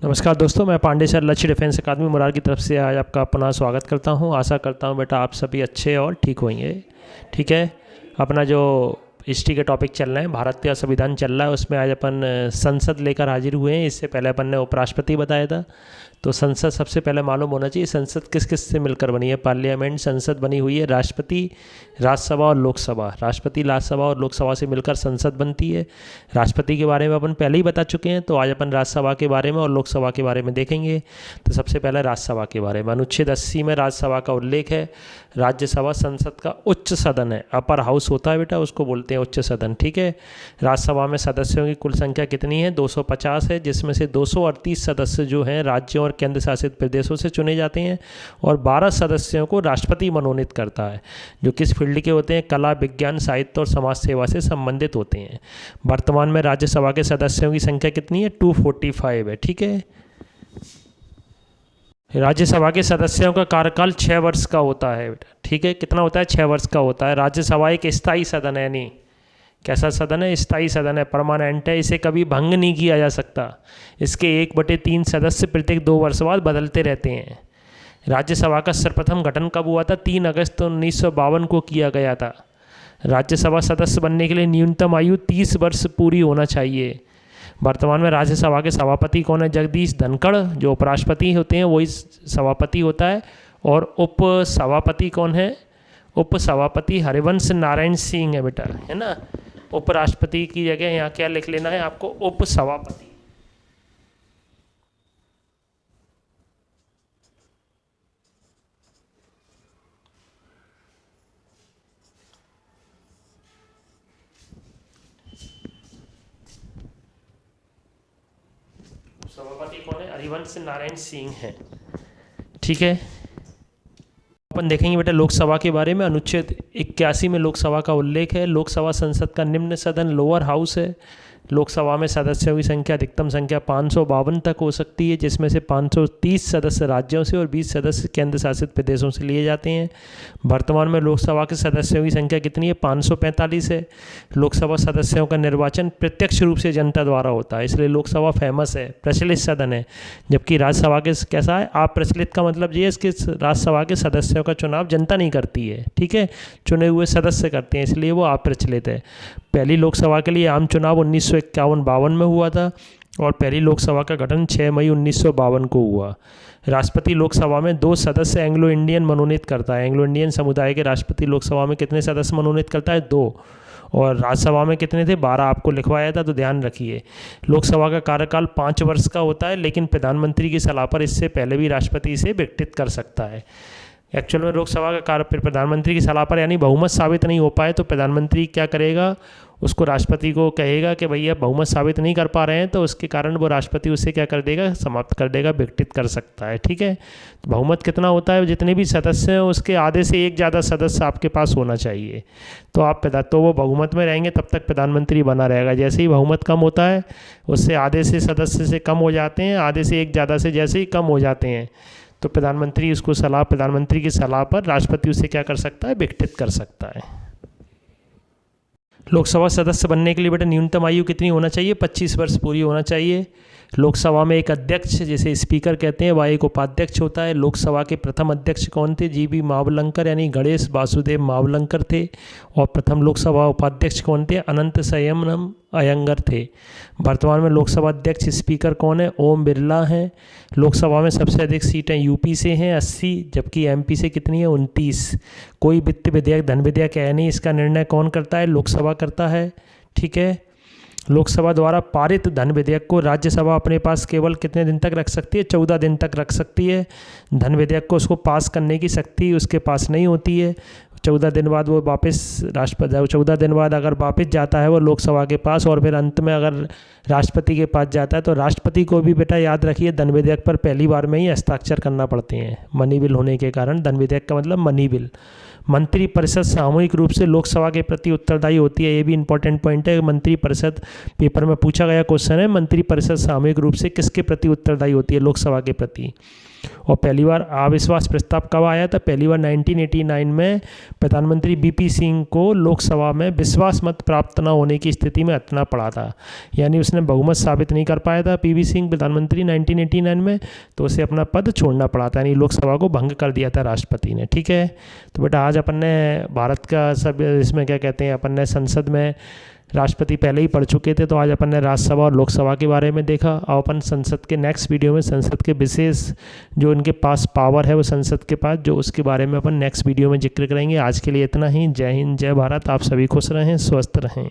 नमस्कार दोस्तों, मैं पांडे सर लक्ष्य डिफेंस अकादमी मुरार की तरफ से आज आपका अपना स्वागत करता हूं। आशा करता हूं बेटा आप सभी अच्छे और ठीक होंगे। ठीक है, अपना जो हिस्ट्री के टॉपिक चल रहे हैं, भारतीय संविधान चल रहा है, उसमें आज अपन संसद लेकर हाजिर हुए हैं। इससे पहले अपन ने उपराष्ट्रपति बताया था, तो संसद सबसे पहले मालूम होना चाहिए संसद किस किस से मिलकर बनी है। पार्लियामेंट संसद बनी हुई है, राष्ट्रपति, राज्यसभा और लोकसभा। राष्ट्रपति, राज्यसभा और लोकसभा से मिलकर संसद बनती है। राष्ट्रपति के बारे में अपन पहले ही बता चुके हैं, तो आज अपन राज्यसभा के बारे में और लोकसभा के बारे में देखेंगे। तो सबसे पहले राज्यसभा के बारे में अनुच्छेद 80 में राज्यसभा का उल्लेख है। राज्यसभा संसद का उच्च सदन है, अपर हाउस होता है बेटा, उसको बोलते हैं उच्च सदन। ठीक है, राज्यसभा में सदस्यों की कुल संख्या कितनी है? 250 है, जिसमें से 238 सदस्य जो हैं राज्यों और केंद्र शासित प्रदेशों से चुने जाते हैं और 12 सदस्यों को राष्ट्रपति मनोनीत करता है, जो किस फील्ड के होते हैं? कला, विज्ञान, साहित्य और समाज सेवा से संबंधित होते हैं। वर्तमान में राज्यसभा के सदस्यों की संख्या कितनी है? 245 है। ठीक है, राज्यसभा के सदस्यों का कार्यकाल 6 वर्ष का होता है बेटा। ठीक है, कितना होता है? 6 वर्ष का होता है। राज्यसभा एक स्थायी सदन है, यानी कैसा सदन है? स्थायी सदन है, परमानेंट है, इसे कभी भंग नहीं किया जा सकता। इसके 1/3 सदस्य प्रत्येक 2 वर्ष बाद बदलते रहते हैं। राज्यसभा का सर्वप्रथम गठन कब हुआ था? 3 अगस्त 1952 को किया गया था। राज्यसभा सदस्य बनने के लिए न्यूनतम आयु 30 वर्ष पूरी होना चाहिए। वर्तमान में राज्यसभा के सभापति कौन है? जगदीश धनखड़, जो उपराष्ट्रपति होते हैं वही सभापति होता है। और उप सभापति कौन है? उप सभापति हरिवंश नारायण सिंह है बेटा, है ना। उपराष्ट्रपति की जगह यहाँ क्या लिख लेना है आपको? उप सभापति। सभापति कौन है? हरिवंश नारायण सिंह है। ठीक है, अपन देखेंगे बेटा लोकसभा के बारे में। अनुच्छेद 81 में लोकसभा का उल्लेख है। लोकसभा संसद का निम्न सदन लोअर हाउस है। लोकसभा में सदस्यों की संख्या अधिकतम संख्या 552 तक हो सकती है, जिसमें से 530 सदस्य राज्यों से और 20 सदस्य केंद्र शासित प्रदेशों से लिए जाते हैं। वर्तमान में लोकसभा के सदस्यों की संख्या कितनी है? 545 है। लोकसभा सदस्यों का निर्वाचन प्रत्यक्ष रूप से जनता द्वारा होता है, इसलिए लोकसभा फेमस है, प्रचलित सदन है। जबकि राज्यसभा के कैसा है? अप्रचलित का मतलब ये है कि राज्यसभा के सदस्यों का चुनाव जनता नहीं करती है। ठीक है, चुने हुए सदस्य करते हैं, इसलिए वो अप्रचलित है। पहली लोकसभा के लिए आम चुनाव 1951-52 में हुआ था और पहली लोकसभा का गठन 6 मई 1952 को हुआ। राष्ट्रपति लोकसभा में 2 सदस्य एंग्लो इंडियन मनोनीत करता है। एंग्लो इंडियन समुदाय के राष्ट्रपति लोकसभा में कितने सदस्य मनोनीत करता है? 2। और राज्यसभा में कितने थे? 12 आपको लिखवाया था, तो ध्यान रखिए। लोकसभा का कार्यकाल 5 वर्ष का होता है, लेकिन प्रधानमंत्री की सलाह पर इससे पहले भी राष्ट्रपति इसे विघटित कर सकता है। एक्चुअल में लोकसभा का कार्य प्रधानमंत्री की सलाह पर, यानी बहुमत साबित नहीं हो पाए तो प्रधानमंत्री क्या करेगा? उसको राष्ट्रपति को कहेगा कि भैया बहुमत साबित नहीं कर पा रहे हैं, तो उसके कारण वो राष्ट्रपति उसे क्या कर देगा? समाप्त कर देगा, विघटित कर सकता है। ठीक है, तो बहुमत कितना होता है? जितने भी सदस्य हैं उसके आधे से एक ज़्यादा सदस्य आपके पास होना चाहिए, तो वो बहुमत में रहेंगे, तब तक प्रधानमंत्री बना रहेगा। जैसे ही बहुमत कम होता है, उससे आधे से सदस्य से कम हो जाते हैं, आधे से एक ज़्यादा से जैसे ही कम हो जाते हैं, तो प्रधानमंत्री की सलाह पर राष्ट्रपति उसे क्या कर सकता है? विघटित कर सकता है। लोकसभा सदस्य बनने के लिए बेटा न्यूनतम आयु कितनी होना चाहिए? 25 वर्ष पूरी होना चाहिए। लोकसभा में एक अध्यक्ष, जिसे स्पीकर कहते हैं, वह एक उपाध्यक्ष होता है। लोकसभा के प्रथम अध्यक्ष कौन थे? जीबी मावलंकर, यानी गणेश वासुदेव मावलंकर थे। और प्रथम लोकसभा उपाध्यक्ष कौन थे? अनंत संयमन अयंगर थे। वर्तमान में लोकसभा अध्यक्ष स्पीकर कौन है? ओम बिरला हैं। लोकसभा में सबसे अधिक सीटें यूपी से हैं 80, जबकि एमपी से कितनी है? 29। कोई वित्त विधेयक, धन विधेयक है नहीं, इसका निर्णय कौन करता है? लोकसभा करता है। ठीक है, लोकसभा द्वारा पारित धन विधेयक को राज्यसभा अपने पास केवल कितने दिन तक रख सकती है? 14 दिन तक रख सकती है। धन विधेयक को उसको पास करने की शक्ति उसके पास नहीं होती है। 14 दिन बाद वो वापस 14 दिन बाद अगर वापस जाता है वो लोकसभा के पास, और फिर अंत में अगर राष्ट्रपति के पास जाता है, तो राष्ट्रपति को भी बेटा याद रखिए धन विधेयक पर पहली बार में ही हस्ताक्षर करना पड़ते हैं, मनी बिल होने के कारण। धन विधेयक का मतलब मनी बिल। मंत्रिपरिषद सामूहिक रूप से लोकसभा के प्रति उत्तरदायी होती है, ये भी इंपॉर्टेंट पॉइंट है। मंत्रिपरिषद पेपर में पूछा गया क्वेश्चन है, मंत्रिपरिषद सामूहिक रूप से किसके प्रति उत्तरदायी होती है? लोकसभा के प्रति। और पहली बार अविश्वास प्रस्ताव कब आया था? पहली बार 1989 में प्रधानमंत्री बीपी सिंह को लोकसभा में विश्वास मत प्राप्त न होने की स्थिति में हटना पड़ा था, यानी उसने बहुमत साबित नहीं कर पाया था पीवी सिंह प्रधानमंत्री 1989 में, तो उसे अपना पद छोड़ना पड़ा था, यानी लोकसभा को भंग कर दिया था राष्ट्रपति ने। ठीक है, तो बेटा आज अपन ने भारत का सब इसमें क्या कहते हैं, अपन ने संसद में राष्ट्रपति पहले ही पढ़ चुके थे, तो आज अपन ने राज्यसभा और लोकसभा के बारे में देखा। और अपन संसद के नेक्स्ट वीडियो में संसद के विशेष जो इनके पास पावर है वो संसद के पास, जो उसके बारे में अपन नेक्स्ट वीडियो में जिक्र करेंगे। आज के लिए इतना ही। जय हिंद, जय भारत। आप सभी खुश रहें, स्वस्थ रहें।